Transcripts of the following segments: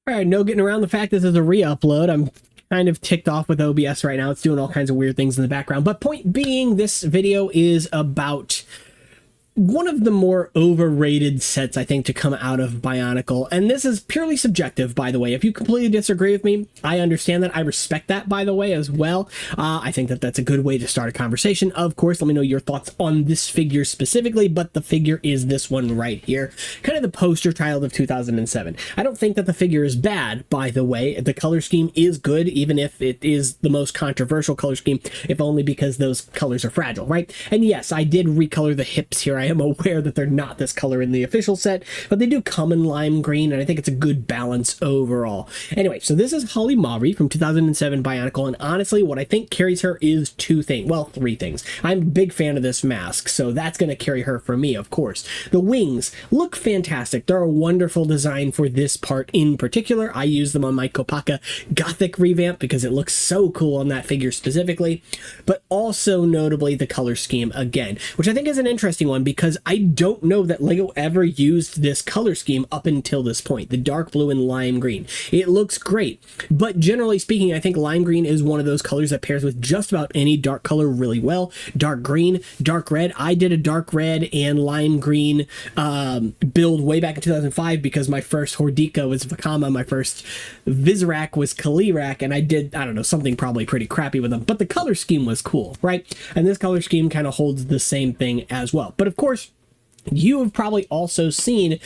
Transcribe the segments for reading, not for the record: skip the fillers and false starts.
All right, no getting around the fact this is a re-upload. I'm kind of ticked off with OBS right now. It's doing all kinds of weird things in the background. But point being, this video is about one of the more overrated sets, I think, to come out of Bionicle. And this is purely subjective, by the way. If you completely disagree with me, I understand that. I respect that, by the way, as well. I think that that's a good way to start a conversation. Of course, let me know your thoughts on this figure specifically, but the figure is this one right here. Kind of the poster child of 2007. I don't think that the figure is bad, by the way. The color scheme is good, even if it is the most controversial color scheme, if only because those colors are fragile, right? And yes, I did recolor the hips here. I am aware that they're not this color in the official set, but they do come in lime green, and I think it's a good balance overall. Anyway, so this is Mahri from 2007 Bionicle, and honestly, what I think carries her is three things. I'm a big fan of this mask, so that's going to carry her for me, of course. The wings look fantastic. They're a wonderful design for this part in particular. I use them on my Kopaka Gothic revamp because it looks so cool on that figure specifically, but also notably the color scheme again, which I think is an interesting one because I don't know that LEGO ever used this color scheme up until this point, the dark blue and lime green. It looks great, but generally speaking, I think lime green is one of those colors that pairs with just about any dark color really well. Dark green, dark red. I did a dark red and lime green build way back in 2005 because my first Hordika was Vakama, my first Vizorak was Kalirak, and I did, I don't know, something probably pretty crappy with them, but the color scheme was cool, right? And this color scheme kind of holds the same thing as well. But of course, you have probably also seen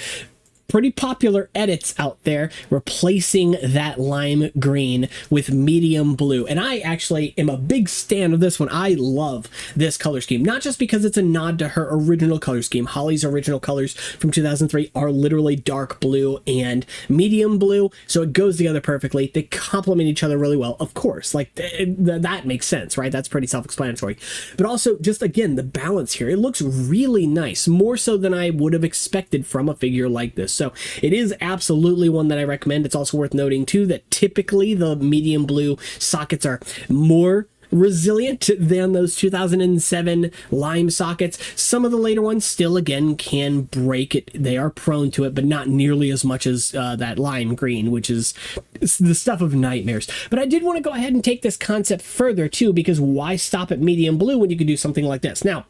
pretty popular edits out there replacing that lime green with medium blue. And I actually am a big stan of this one. I love this color scheme, not just because it's a nod to her original color scheme. Hahli's original colors from 2003 are literally dark blue and medium blue, so it goes together perfectly. They complement each other really well, of course. Like, that makes sense, right? That's pretty self-explanatory. But also, just again, the balance here. It looks really nice, more so than I would have expected from a figure like this. So it is absolutely one that I recommend. It's also worth noting too that typically the medium blue sockets are more resilient than those 2007 lime sockets. Some of the later ones still again can break it. They are prone to it, but not nearly as much as that lime green, which is the stuff of nightmares. But I did want to go ahead and take this concept further too, because why stop at medium blue when you could do something like this? Now,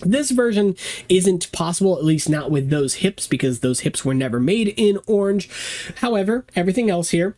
this version isn't possible, at least not with those hips, because those hips were never made in orange. However, everything else here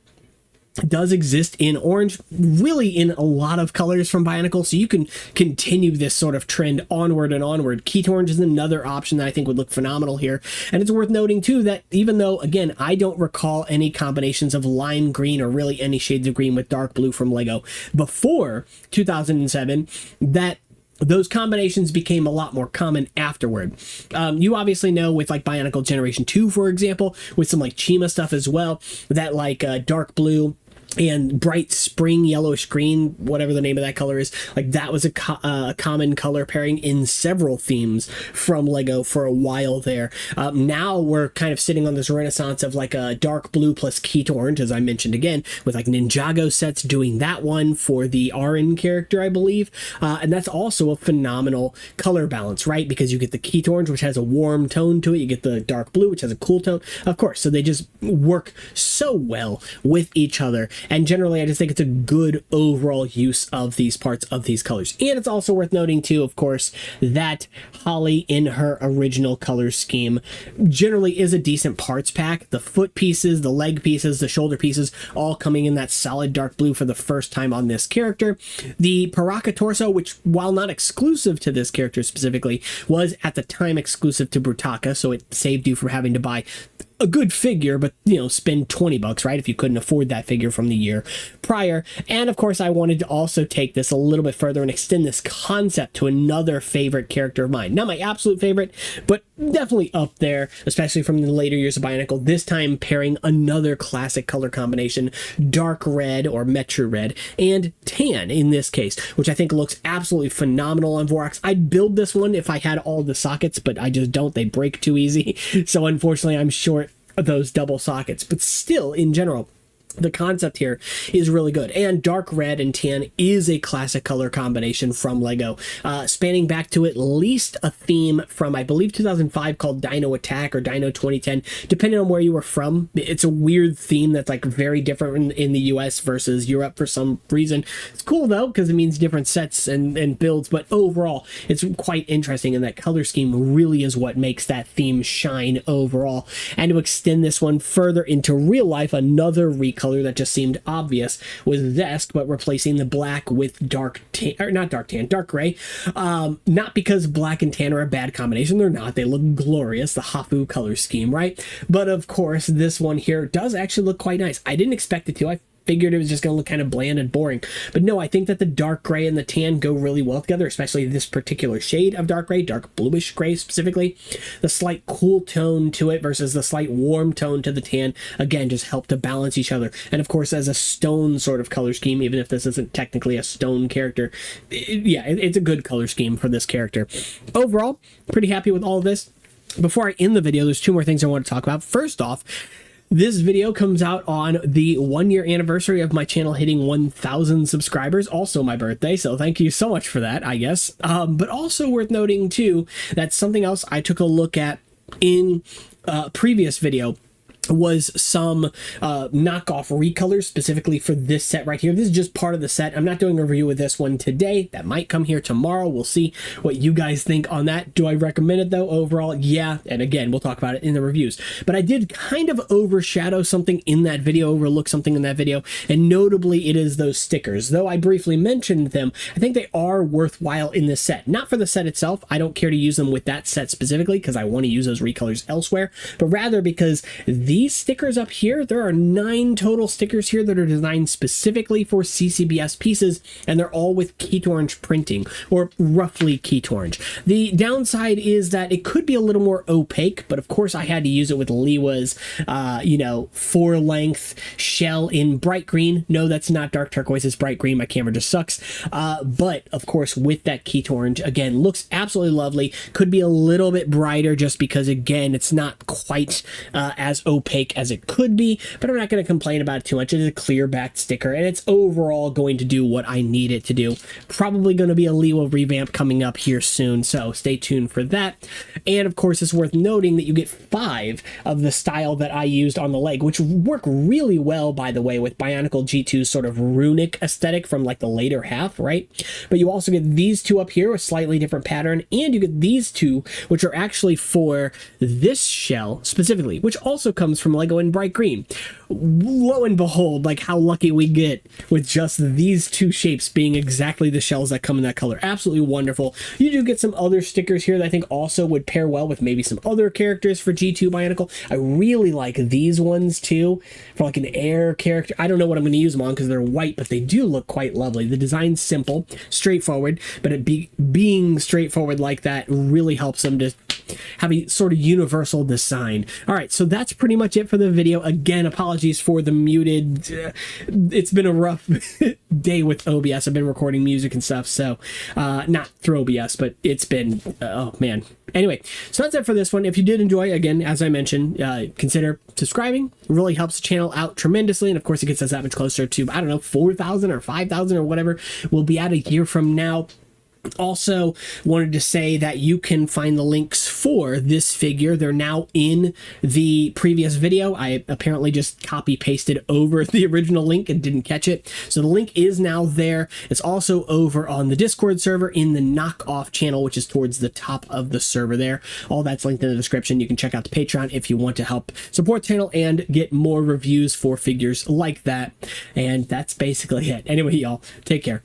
does exist in orange, really in a lot of colors from Bionicle, so you can continue this sort of trend onward and onward. Keat orange is another option that I think would look phenomenal here, and it's worth noting too that even though, again, I don't recall any combinations of lime green or really any shades of green with dark blue from LEGO before 2007, that those combinations became a lot more common afterward. You obviously know with like Bionicle Generation 2, for example, with some like Chima stuff as well, that like dark blue and bright spring yellowish green, whatever the name of that color is, like that was a common color pairing in several themes from LEGO for a while there. Now we're kind of sitting on this renaissance of like a dark blue plus Keat orange, as I mentioned again, with like Ninjago sets doing that one for the Arin character, I believe. And that's also a phenomenal color balance, right? Because you get the Keat orange, which has a warm tone to it. You get the dark blue, which has a cool tone. Of course, so they just work so well with each other. And generally, I just think it's a good overall use of these parts of these colors. And it's also worth noting too, of course, that Hahli in her original color scheme generally is a decent parts pack. The foot pieces, the leg pieces, the shoulder pieces, all coming in that solid dark blue for the first time on this character. The Paraka torso, which while not exclusive to this character specifically, was at the time exclusive to Brutaka, so it saved you from having to buy a good figure, but, you know, spend 20 bucks, right, if you couldn't afford that figure from the year prior. And of course, I wanted to also take this a little bit further and extend this concept to another favorite character of mine. Not my absolute favorite, but definitely up there, especially from the later years of Bionicle, this time pairing another classic color combination, dark red or Metro red and tan in this case, which I think looks absolutely phenomenal on Vorax. I'd build this one if I had all the sockets, but I just don't. They break too easy. So unfortunately, I'm short those double sockets, but still in general the concept here is really good, and dark red and tan is a classic color combination from Lego, spanning back to at least a theme from, I believe, 2005 called Dino Attack or Dino 2010, depending on where you were from. It's a weird theme that's like very different in the US versus Europe for some reason. It's cool though, because it means different sets and builds, but overall it's quite interesting, and that color scheme really is what makes that theme shine overall. And to extend this one further into real life, another recolor that just seemed obvious was Zesk, but replacing the black with dark tan, or not dark tan, dark gray. Not because black and tan are a bad combination, they're not. They look glorious, the Hafu color scheme, right? But of course, this one here does actually look quite nice. I didn't expect it to. I figured it was just going to look kind of bland and boring, but no, I think that the dark gray and the tan go really well together, especially this particular shade of dark gray, dark bluish gray specifically. The slight cool tone to it versus the slight warm tone to the tan, again, just help to balance each other. And of course, as a stone sort of color scheme, even if this isn't technically a stone character, it's a good color scheme for this character. Overall, pretty happy with all of this. Before I end the video, there's two more things I want to talk about. First off, this video comes out on the 1-year anniversary of my channel hitting 1,000 subscribers, also my birthday, so thank you so much for that, I guess. But also worth noting, too, that something else I took a look at in a previous video was some knockoff recolors specifically for this set right here. This is just part of the set. I'm not doing a review of this one today. That might come here tomorrow. We'll see what you guys think on that. Do I recommend it though? Overall, yeah. And again, we'll talk about it in the reviews. But I did kind of overshadow something in that video, overlook something in that video, and notably it is those stickers. Though I briefly mentioned them, I think they are worthwhile in this set. Not for the set itself. I don't care to use them with that set specifically because I want to use those recolors elsewhere, but rather because these stickers up here, there are 9 total stickers here that are designed specifically for CCBS pieces, and they're all with Keytorch printing, or roughly Keytorch. The downside is that it could be a little more opaque, but of course I had to use it with Liwa's, 4-length shell in bright green. No, that's not dark turquoise, it's bright green. My camera just sucks. But of course, with that Keytorch, again, looks absolutely lovely. Could be a little bit brighter just because, again, it's not quite as opaque as it could be, but I'm not going to complain about it too much. It is a clear backed sticker, and it's overall going to do what I need it to do. Probably going to be a Liwa revamp coming up here soon, so stay tuned for that. And of course, it's worth noting that you get 5 of the style that I used on the leg, which work really well, by the way, with Bionicle G2's sort of runic aesthetic from like the later half, right? But you also get these 2 up here, a slightly different pattern, and you get these 2, which are actually for this shell specifically, which also comes from Lego in bright green. Lo and behold, like how lucky we get with just these 2 shapes being exactly the shells that come in that color. Absolutely wonderful. You do get some other stickers here that I think also would pair well with maybe some other characters for G2 Bionicle. I really like these ones too, for like an air character. I don't know what I'm going to use them on because they're white, but they do look quite lovely. The design's simple, straightforward, but being straightforward like that really helps them to have a sort of universal design. All right, so that's pretty much it for the video. Again, apologies for the muted. It's been a rough day with OBS. I've been recording music and stuff, so not through OBS, but it's been, oh man. Anyway, so that's it for this one. If you did enjoy, again, as I mentioned, consider subscribing. It really helps the channel out tremendously, and of course it gets us that much closer to, I don't know, 4,000 or 5,000 or whatever we'll be at a year from now. Also wanted to say that you can find the links for this figure. They're now in the previous video. I apparently just copy pasted over the original link and didn't catch it. So the link is now there. It's also over on the Discord server in the knockoff channel, which is towards the top of the server there. All that's linked in the description. You can check out the Patreon if you want to help support the channel and get more reviews for figures like that. And that's basically it. Anyway, y'all, take care.